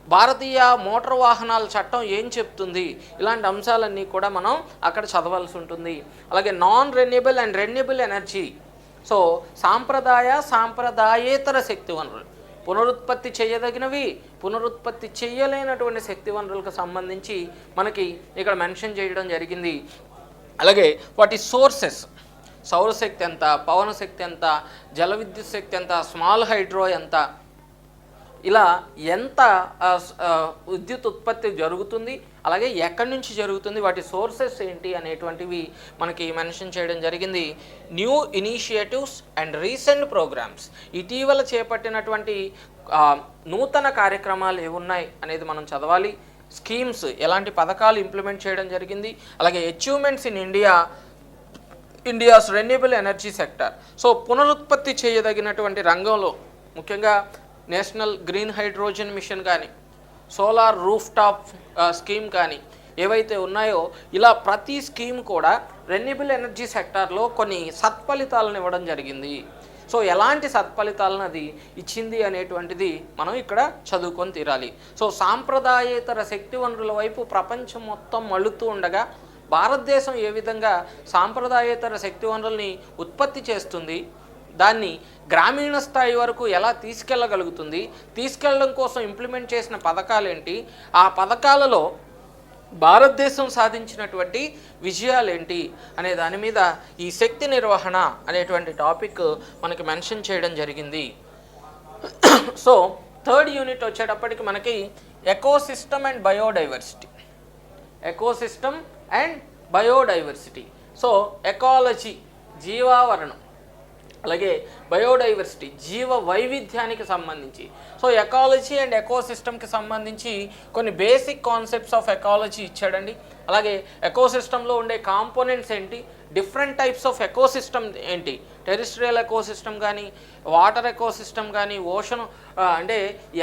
భారతీయ మోటార్ వాహనాల చట్టం ఏం చెప్తుంది, ఇలాంటి అంశాలన్నీ కూడా మనం అక్కడ చదవాల్సి ఉంటుంది. అలాగే non renewable and renewable energy, so సాంప్రదాయేతర శక్తి వనరులు, పునరుత్పత్తి చేయదగినవి, పునరుత్పత్తి చేయలేనటువంటి శక్తి వనరులకు సంబంధించి మనకి ఇక్కడ మెన్షన్ చేయడం జరిగింది. అలాగే వాటి సోర్సెస్, సౌరశక్తి ఎంత, పవన శక్తి ఎంత, జల విద్యుత్ శక్తి ఎంత, స్మాల్ హైడ్రో ఎంత, ఇలా ఎంత విద్యుత్ ఉత్పత్తి జరుగుతుంది, అలాగే ఎక్కడి నుంచి జరుగుతుంది, వాటి సోర్సెస్ ఏంటి అనేటువంటివి మనకి మెన్షన్ చేయడం జరిగింది. New initiatives and recent programmes, ఇటీవల చేపట్టినటువంటి నూతన కార్యక్రమాలు ఏమున్నాయి అనేది మనం చదవాలి. స్కీమ్స్, ఎలాంటి పథకాలు ఇంప్లిమెంట్ చేయడం జరిగింది. అలాగే achievements in India's renewable energy sector, so పునరుత్పత్తి చేయదగినటువంటి రంగంలో ముఖ్యంగా నేషనల్ గ్రీన్ హైడ్రోజన్ మిషన్ కానీ, సోలార్ రూఫ్ టాప్ స్కీమ్ కానీ ఏవైతే ఉన్నాయో, ఇలా ప్రతి స్కీమ్ కూడా రెన్యూబుల్ ఎనర్జీ సెక్టార్లో కొన్ని సత్ఫలితాలను ఇవ్వడం జరిగింది. సో ఎలాంటి సత్ఫలితాలను అది ఇచ్చింది అనేటువంటిది మనం ఇక్కడ చదువుకొని తీరాలి. సో సాంప్రదాయేతర శక్తి వనరుల వైపు ప్రపంచం మొత్తం మళ్ళుతూ ఉండగా భారతదేశం ఏ విధంగా సాంప్రదాయేతర శక్తి వనరుల్ని ఉత్పత్తి చేస్తుంది, దాన్ని గ్రామీణ స్థాయి వరకు ఎలా తీసుకెళ్ళగలుగుతుంది, తీసుకెళ్ళడం కోసం ఇంప్లిమెంట్ చేసిన పథకాలు ఏంటి, ఆ పథకాలలో భారతదేశం సాధించినటువంటి విజయాలేంటి అనే దాని మీద ఈ శక్తి నిర్వహణ అనేటువంటి టాపిక్ మనకి మెన్షన్ చేయడం జరిగింది. సో థర్డ్ యూనిట్ వచ్చేటప్పటికి మనకి ecosystem and biodiversity, ecosystem and biodiversity. So ecology, జీవావరణం, అలాగే బయోడైవర్సిటీ, జీవ వైవిధ్యానికి సంబంధించి. సో ఎకాలజీ అండ్ ఎకోసిస్టమ్కి సంబంధించి కొన్ని బేసిక్ కాన్సెప్ట్స్ ఆఫ్ ఎకాలజీ ఇచ్చాడండి. అలాగే ఎకోసిస్టంలో ఉండే కాంపోనెంట్స్ ఏంటి, డిఫరెంట్ టైప్స్ ఆఫ్ ఎకోసిస్టమ్ ఏంటి, టెరిస్ట్రియల్ ఎకోసిస్టమ్ కానీ, వాటర్ ఎకోసిస్టమ్ కానీ, ఓషన్ అంటే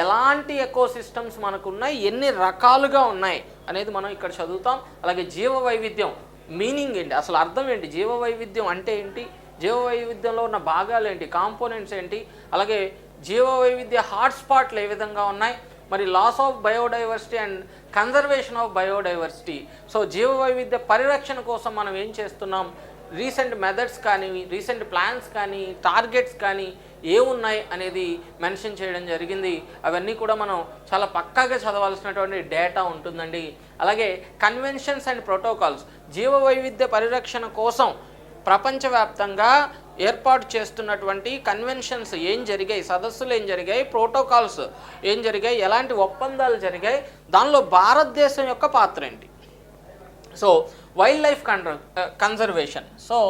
ఎలాంటి ఎకోసిస్టమ్స్ మనకు ఉన్నాయి, ఎన్ని రకాలుగా ఉన్నాయి అనేది మనం ఇక్కడ చదువుతాం. అలాగే జీవ వైవిధ్యం మీనింగ్ ఏంటి, అసలు అర్థం ఏంటి, జీవ వైవిధ్యం అంటే ఏంటి, జీవ వైవిధ్యంలో ఉన్న భాగాలు ఏంటి, కాంపోనెంట్స్ ఏంటి, అలాగే జీవ వైవిధ్య హాట్స్పాట్లు ఏ విధంగా ఉన్నాయి, మరి loss of biodiversity and conservation of biodiversity. So జీవ వైవిధ్య పరిరక్షణ కోసం మనం ఏం చేస్తున్నాం, రీసెంట్ మెథడ్స్ కానీ, రీసెంట్ ప్లాన్స్ కానీ, టార్గెట్స్ కానీ ఏమున్నాయి అనేది మెన్షన్ చేయడం జరిగింది. అవన్నీ కూడా మనం చాలా పక్కాగా చదవాల్సినటువంటి డేటా ఉంటుందండి. అలాగే కన్వెన్షన్స్ అండ్ ప్రోటోకాల్స్, జీవ వైవిధ్య పరిరక్షణ కోసం ప్రపంచవ్యాప్తంగా ఏర్పాటు చేస్తున్నటువంటి కన్వెన్షన్స్ ఏం జరిగాయి, సదస్సులు ఏం జరిగాయి, ప్రోటోకాల్స్ ఏం జరిగాయి, ఎలాంటి ఒప్పందాలు జరిగాయి, దానిలో భారతదేశం యొక్క పాత్ర ఏంటి. So wild life conservation, so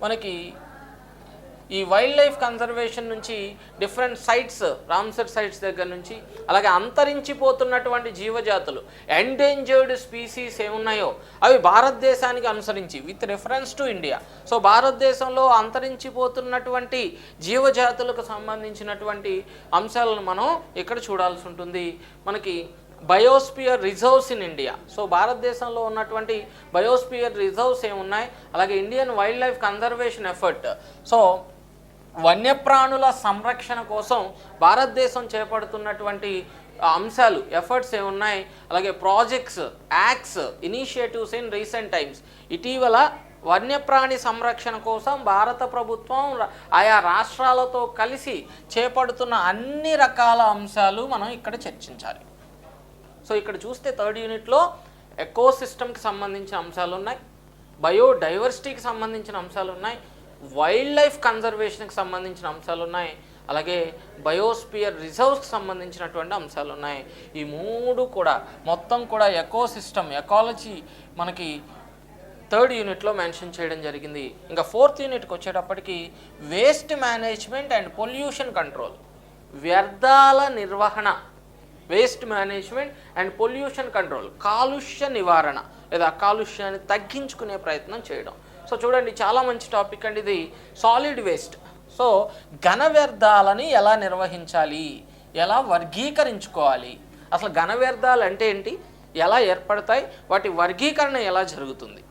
మనకి ఈ వైల్డ్ లైఫ్ కన్జర్వేషన్ నుంచి డిఫరెంట్ సైట్స్, రామ్సర్ సైట్స్ దగ్గర నుంచి, అలాగే అంతరించిపోతున్నటువంటి జీవజాతులు, ఎండేంజర్డ్ స్పీసీస్ ఏమున్నాయో అవి భారతదేశానికి అనుసరించి with reference to India. So భారతదేశంలో అంతరించిపోతున్నటువంటి జీవజాతులకు సంబంధించినటువంటి అంశాలను మనం ఇక్కడ చూడాల్సి ఉంటుంది. మనకి biosphere reserves in India, so భారతదేశంలో ఉన్నటువంటి బయోస్పియర్ రిజర్వ్స్ ఏమున్నాయి, అలాగే Indian wild life conservation effort, so వన్యప్రాణుల సంరక్షణ కోసం భారతదేశం చేపడుతున్నటువంటి అంశాలు, ఎఫర్ట్స్ ఏమున్నాయి, అలాగే projects, acts, initiatives in recent times. ఇటీవల వన్యప్రాణి సంరక్షణ కోసం భారత ప్రభుత్వం ఆయా రాష్ట్రాలతో కలిసి చేపడుతున్న అన్ని రకాల అంశాలు మనం ఇక్కడ చర్చించాలి. సో ఇక్కడ చూస్తే థర్డ్ యూనిట్లో ఎకోసిస్టమ్కి సంబంధించిన అంశాలు ఉన్నాయి, బయోడైవర్సిటీకి సంబంధించిన అంశాలు ఉన్నాయి, వైల్డ్ లైఫ్ కన్జర్వేషన్కి సంబంధించిన అంశాలు ఉన్నాయి, అలాగే బయోస్పియర్ రిజర్వ్స్కి సంబంధించినటువంటి అంశాలు ఉన్నాయి. ఈ మూడు కూడా మొత్తం కూడా ఎకోసిస్టమ్ ఎకాలజీ మనకి థర్డ్ యూనిట్లో మెన్షన్ చేయడం జరిగింది. ఇంకా ఫోర్త్ యూనిట్కి వచ్చేటప్పటికి waste management and pollution control, వ్యర్థాల నిర్వహణ, waste management and pollution control, కాలుష్య నివారణ లేదా కాలుష్యాన్ని తగ్గించుకునే ప్రయత్నం చేయడం. సో చూడండి, చాలా మంచి టాపిక్ అండి ఇది. సాలిడ్ వేస్ట్, సో ఘన వ్యర్థాలని ఎలా నిర్వహించాలి, ఎలా వర్గీకరించుకోవాలి, అసలు ఘన వ్యర్థాలు అంటే ఏంటి, ఎలా ఏర్పడతాయి, వాటి వర్గీకరణ ఎలా జరుగుతుంది.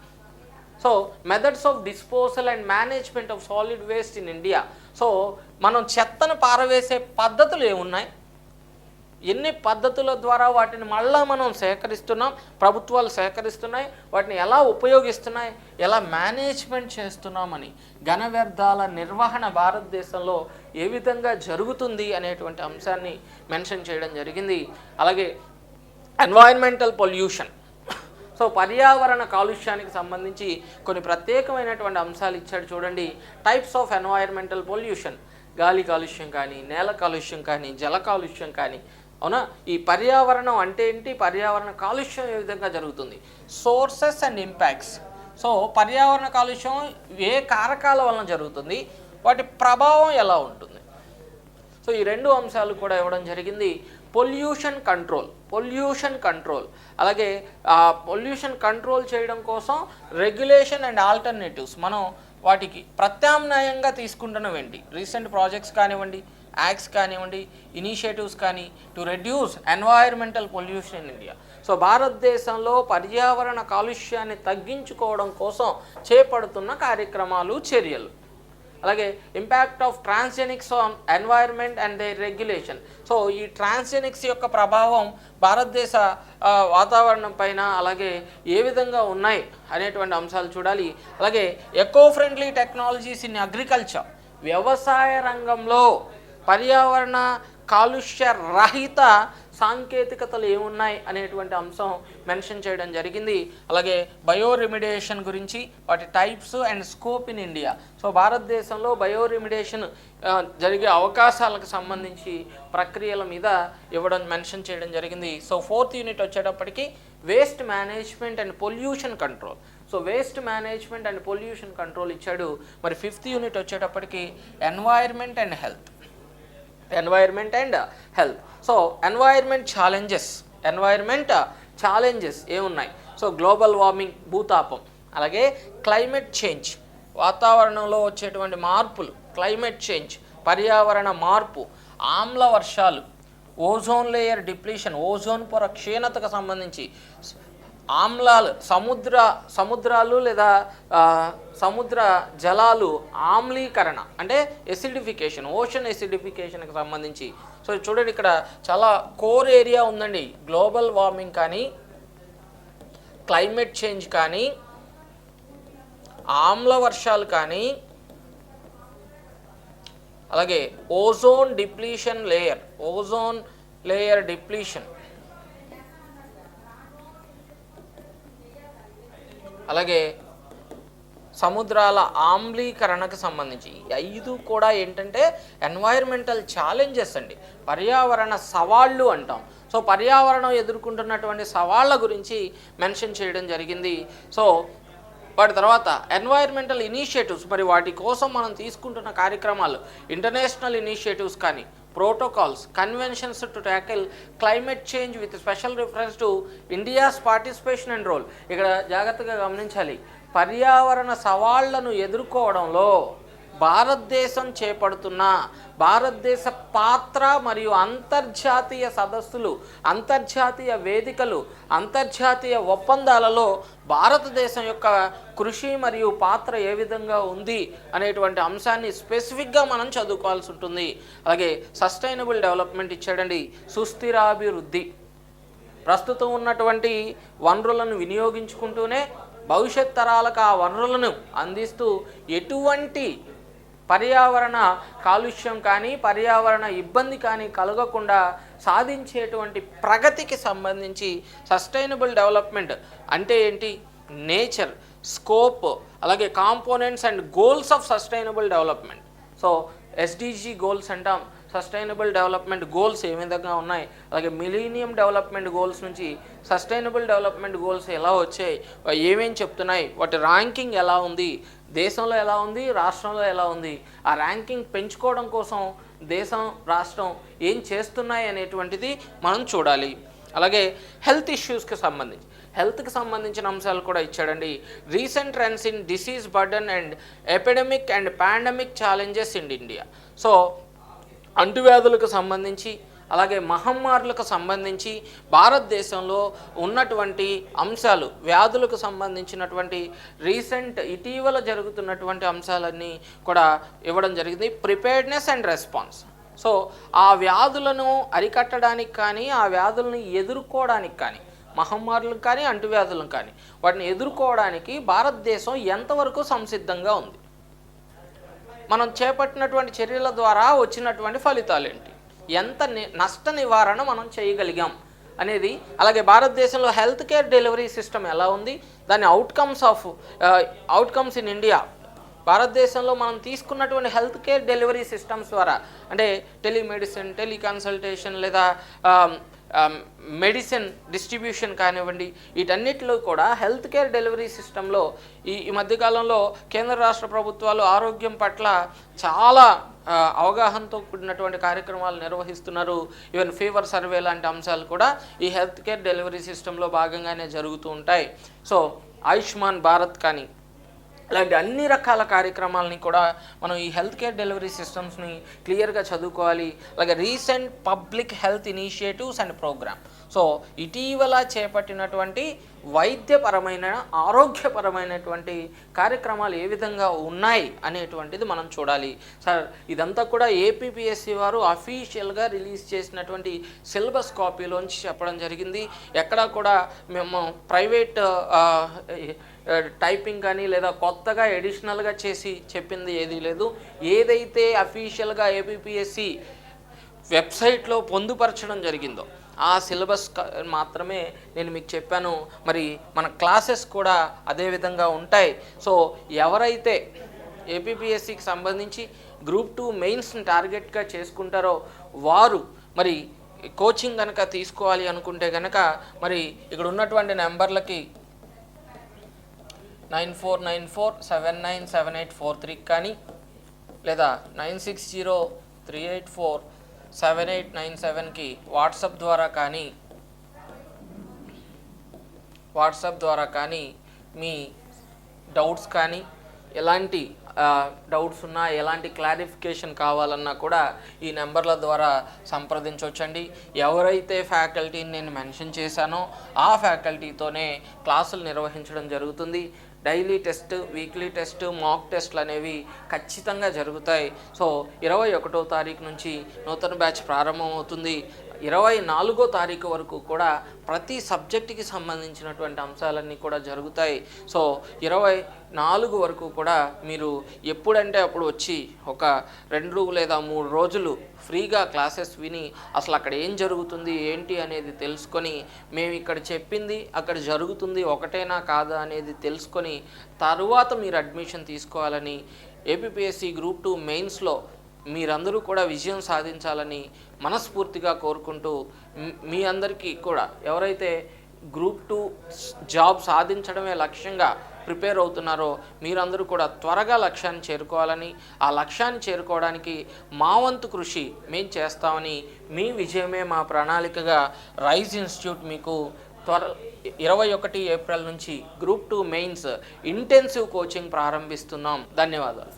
So methods of disposal and management of solid waste in India. So మనం చెత్తను పారవేసే పద్ధతులు ఏమున్నాయి, ఎన్ని పద్ధతుల ద్వారా వాటిని మళ్ళా మనం సేకరిస్తున్నాం, ప్రభుత్వాలు సేకరిస్తున్నాయి, వాటిని ఎలా ఉపయోగిస్తున్నాయి, ఎలా మేనేజ్మెంట్ చేస్తున్నామని, ఘన వ్యర్థాల నిర్వహణ భారతదేశంలో ఏ విధంగా జరుగుతుంది అనేటువంటి అంశాన్ని మెన్షన్ చేయడం జరిగింది. అలాగే ఎన్వైరన్మెంటల్ పొల్యూషన్, సో పర్యావరణ కాలుష్యానికి సంబంధించి కొన్ని ప్రత్యేకమైనటువంటి అంశాలు ఇచ్చాడు చూడండి. టైప్స్ ఆఫ్ ఎన్వైరన్మెంటల్ పొల్యూషన్, గాలి కాలుష్యం కానీ, నేల కాలుష్యం కానీ, జల కాలుష్యం కానీ, అవునా. ఈ పర్యావరణం అంటే ఏంటి, పర్యావరణ కాలుష్యం ఏ విధంగా జరుగుతుంది, సోర్సెస్ అండ్ ఇంపాక్ట్స్. సో పర్యావరణ కాలుష్యం ఏ కారకాల వలన జరుగుతుంది, వాటి ప్రభావం ఎలా ఉంటుంది. సో ఈ రెండు అంశాలు కూడా ఇవ్వడం జరిగింది. పొల్యూషన్ కంట్రోల్, అలాగే పొల్యూషన్ కంట్రోల్ చేయడం కోసం రెగ్యులేషన్ అండ్ ఆల్టర్నేటివ్స్, మనం వాటికి ప్రత్యామ్నాయంగా తీసుకుంటున్నవేంటి, రీసెంట్ ప్రాజెక్ట్స్ కానివ్వండి, యాక్ట్స్ కానివ్వండి, ఇనిషియేటివ్స్ కానీ to reduce environmental pollution in India. So భారతదేశంలో పర్యావరణ కాలుష్యాన్ని తగ్గించుకోవడం కోసం చేపడుతున్న కార్యక్రమాలు, చర్యలు. అలాగే impact of transgenics on environment and they regulation. So ఈ ట్రాన్స్జెనిక్స్ యొక్క ప్రభావం భారతదేశ వాతావరణం పైన అలాగే ఏ విధంగా ఉన్నాయి అనేటువంటి అంశాలు చూడాలి. అలాగే eco friendly technologies in agriculture, వ్యవసాయ రంగంలో పర్యావరణ కాలుష్య రహిత సాంకేతికతలు ఏమున్నాయి అనేటువంటి అంశం మెన్షన్ చేయడం జరిగింది. అలాగే బయో రెమిడియేషన్ గురించి, వాటి types and scope in India. So భారతదేశంలో బయో రెమిడియేషన్ జరిగే అవకాశాలకు సంబంధించి ప్రక్రియల మీద ఇవ్వడం మెన్షన్ చేయడం జరిగింది. సో ఫోర్త్ యూనిట్ వచ్చేటప్పటికి waste management and pollution control. So waste management and pollution control ఇచ్చాడు. మరి ఫిఫ్త్ యూనిట్ వచ్చేటప్పటికి environment and health. So environment challenges ఏమున్నాయి. సో గ్లోబల్ వార్మింగ్, భూతాపం, అలాగే క్లైమేట్ చేంజ్, వాతావరణంలో వచ్చేటువంటి మార్పులు, క్లైమేట్ చేంజ్, పర్యావరణ మార్పు, ఆమ్ల వర్షాలు, ఓజోన్ లేయర్ డిప్లీషన్, ఓజోన్ పొర క్షీణతకు సంబంధించి, ఆమ్లాలు, సముద్రాలు లేదా సముద్ర జలాలు ఆమ్లీకరణ అంటే ఎసిడిఫికేషన్, ఓషన్ ఎసిడిఫికేషన్కి సంబంధించి. సో చూడండి, ఇక్కడ చాలా కోర్ ఏరియా ఉందండి. గ్లోబల్ వార్మింగ్ కానీ, క్లైమేట్ చేంజ్ కానీ, ఆమ్ల వర్షాలు కానీ, అలాగే ఓజోన్ లేయర్ డిప్లీషన్, అలాగే సముద్రాల ఆమ్లీకరణకు సంబంధించి. ఈ 5 కూడా ఏంటంటే ఎన్వైర్మెంటల్ ఛాలెంజెస్ అండి, పర్యావరణ సవాళ్ళు అంటాం. సో పర్యావరణం ఎదుర్కొంటున్నటువంటి సవాళ్ళ గురించి మెన్షన్ చేయడం జరిగింది. సో వాటి తర్వాత ఎన్వైర్మెంటల్ ఇనిషియేటివ్స్, మరి వాటి కోసం మనం తీసుకుంటున్న కార్యక్రమాలు, ఇంటర్నేషనల్ ఇనిషియేటివ్స్ కానీ, protocols, conventions to tackle climate change with special reference to India's participation and role. ఇక్కడ జాగ్రత్తగా గమనించాలి, పర్యావరణ సవాళ్లను ఎదుర్కోవడంలో భారతదేశం చేపడుతున్న భారతదేశ పాత్ర మరియు అంతర్జాతీయ సదస్సులు, అంతర్జాతీయ వేదికలు, అంతర్జాతీయ ఒప్పందాలలో భారతదేశం యొక్క కృషి మరియు పాత్ర ఏ విధంగా ఉంది అనేటువంటి అంశాన్ని స్పెసిఫిక్గా మనం చదువుకోవాల్సి ఉంటుంది. అలాగే సస్టైనబుల్ డెవలప్మెంట్ ఇచ్చాడండి, సుస్థిరాభివృద్ధి, ప్రస్తుతం ఉన్నటువంటి వనరులను వినియోగించుకుంటూనే భవిష్యత్ తరాలకు ఆ వనరులను అందిస్తూ ఎటువంటి పర్యావరణ కాలుష్యం కానీ, పర్యావరణ ఇబ్బంది కానీ కలగకుండా సాధించేటువంటి ప్రగతికి సంబంధించి సస్టైనబుల్ డెవలప్మెంట్ అంటే ఏంటి, నేచర్, స్కోప్, అలాగే components and goals of sustainable development. So SDG goals అంటాం, సస్టైనబుల్ డెవలప్మెంట్ గోల్స్ ఏ విధంగా ఉన్నాయి, అలాగే మిలీనియం డెవలప్మెంట్ గోల్స్ నుంచి సస్టైనబుల్ డెవలప్మెంట్ గోల్స్ ఎలా వచ్చాయి, ఏమేం చెప్తున్నాయి, వాటి ర్యాంకింగ్ ఎలా ఉంది, దేశంలో ఎలా ఉంది, రాష్ట్రంలో ఎలా ఉంది, ఆ ర్యాంకింగ్ పెంచుకోవడం కోసం దేశం రాష్ట్రం ఏం చేస్తున్నాయి అనేటువంటిది మనం చూడాలి. అలాగే హెల్త్ ఇష్యూస్కి సంబంధించి హెల్త్కి సంబంధించిన అంశాలు కూడా ఇచ్చాడండి. Recent trends in disease burden and epidemic and pandemic challenges in India. So అంటువ్యాధులకు సంబంధించి అలాగే మహమ్మారులకు సంబంధించి భారతదేశంలో ఉన్నటువంటి అంశాలు, వ్యాధులకు సంబంధించినటువంటి ఇటీవల జరుగుతున్నటువంటి అంశాలన్నీ కూడా ఇవ్వడం జరిగింది. Preparedness and response. సో ఆ వ్యాధులను అరికట్టడానికి కానీ, ఆ వ్యాధులను ఎదుర్కోవడానికి కానీ, మహమ్మారులకు కానీ అంటువ్యాధులను కానీ వాటిని ఎదుర్కోవడానికి భారతదేశం ఎంతవరకు సంసిద్ధంగా ఉంది, మనం చేపట్టినటువంటి చర్యల ద్వారా వచ్చినటువంటి ఫలితాలు ఏంటి, ఎంత నష్ట నివారణ మనం చేయగలిగాం అనేది, అలాగే భారతదేశంలో హెల్త్ కేర్ డెలివరీ సిస్టమ్ ఎలా ఉంది, దాని అవుట్కమ్స్ ఇన్ ఇండియా, భారతదేశంలో మనం తీసుకున్నటువంటి హెల్త్ కేర్ డెలివరీ సిస్టమ్స్ ద్వారా, అంటే టెలిమెడిసిన్, టెలికన్సల్టేషన్ లేదా మెడిసిన్ డిస్ట్రిబ్యూషన్ కానివ్వండి, వీటన్నిటిలో కూడా హెల్త్ కేర్ డెలివరీ సిస్టంలో ఈ మధ్యకాలంలో కేంద్ర రాష్ట్ర ప్రభుత్వాలు ఆరోగ్యం పట్ల చాలా అవగాహనతో కూడినటువంటి కార్యక్రమాలు నిర్వహిస్తున్నారు. ఈవెన్ ఫీవర్ సర్వే లాంటి అంశాలు కూడా ఈ హెల్త్ కేర్ డెలివరీ సిస్టంలో భాగంగానే జరుగుతూ ఉంటాయి. సో ఆయుష్మాన్ భారత్ కానీ ఇలాంటి అన్ని రకాల కార్యక్రమాలని కూడా మనం ఈ హెల్త్ కేర్ డెలివరీ సిస్టమ్స్ని క్లియర్గా చదువుకోవాలి. అలాగే recent public health initiatives and programme. So ఇటీవల చేపట్టినటువంటి వైద్యపరమైన, ఆరోగ్యపరమైనటువంటి కార్యక్రమాలు ఏ విధంగా ఉన్నాయి అనేటువంటిది మనం చూడాలి. సార్ ఇదంతా కూడా ఏపీపీఎస్సీ వారు అఫీషియల్గా రిలీజ్ చేసినటువంటి సిలబస్ కాపీలోంచి చెప్పడం జరిగింది. ఎక్కడా కూడా మేము ప్రైవేట్ టైపింగ్ కానీ లేదా కొత్తగా ఎడిషనల్గా చేసి చెప్పింది ఏదీ లేదు. ఏదైతే అఫీషియల్గా ఏపీపీఎస్సీ వెబ్సైట్లో పొందుపరచడం జరిగిందో ఆ సిలబస్ మాత్రమే నేను మీకు చెప్పాను. మరి మన క్లాసెస్ కూడా అదే విధంగా ఉంటాయి. సో ఎవరైతే ఏపీపీఎస్సీకి సంబంధించి గ్రూప్ 2 మెయిన్స్ని టార్గెట్గా చేసుకుంటారో వారు మరి కోచింగ్ కనుక తీసుకోవాలి అనుకుంటే కనుక మరి ఇక్కడ ఉన్నటువంటి నెంబర్లకి 9494797843 కానీ లేదా 9603847897కి వాట్సాప్ ద్వారా కానీ మీ డౌట్స్ కానీ ఎలాంటి డౌట్స్ ఉన్నా, ఎలాంటి క్లారిఫికేషన్ కావాలన్నా కూడా ఈ నెంబర్ల ద్వారా సంప్రదించవచ్చండి. ఎవరైతే ఫ్యాకల్టీని నేను మెన్షన్ చేశానో ఆ ఫ్యాకల్టీతోనే క్లాసులు నిర్వహించడం జరుగుతుంది. డైలీ టెస్ట్, వీక్లీ టెస్ట్, మాక్ టెస్ట్లు అనేవి ఖచ్చితంగా జరుగుతాయి. సో 21వ తారీఖు నుంచి నూతన బ్యాచ్ ప్రారంభమవుతుంది. 24వ తారీఖు వరకు కూడా ప్రతి సబ్జెక్టుకి సంబంధించినటువంటి అంశాలన్నీ కూడా జరుగుతాయి. సో 24 వరకు కూడా మీరు ఎప్పుడంటే అప్పుడు వచ్చి ఒక 2 లేదా 3 రోజులు ఫ్రీగా క్లాసెస్ విని అసలు అక్కడ ఏం జరుగుతుంది ఏంటి అనేది తెలుసుకొని, మేము ఇక్కడ చెప్పింది అక్కడ జరుగుతుంది ఒకటేనా కాదా అనేది తెలుసుకొని తరువాత మీరు అడ్మిషన్ తీసుకోవాలని, ఏపీపీఎస్సీ గ్రూప్ 2 మెయిన్స్లో మీరందరూ కూడా విజయం సాధించాలని మనస్ఫూర్తిగా కోరుకుంటూ, మీ అందరికీ కూడా ఎవరైతే గ్రూప్ 2 జాబ్ సాధించడమే లక్ష్యంగా ప్రిపేర్ అవుతున్నారో మీరందరూ కూడా త్వరగా లక్ష్యాన్ని చేరుకోవాలని, ఆ లక్ష్యాన్ని చేరుకోవడానికి మా వంతు కృషి మేము చేస్తామని, మీ విజయమే మా ప్రణాళికగా రైజ్ ఇన్స్టిట్యూట్ మీకు 21 ఏప్రిల్ నుంచి గ్రూప్ 2 మెయిన్స్ ఇంటెన్సివ్ కోచింగ్ ప్రారంభిస్తున్నాం. ధన్యవాదాలు.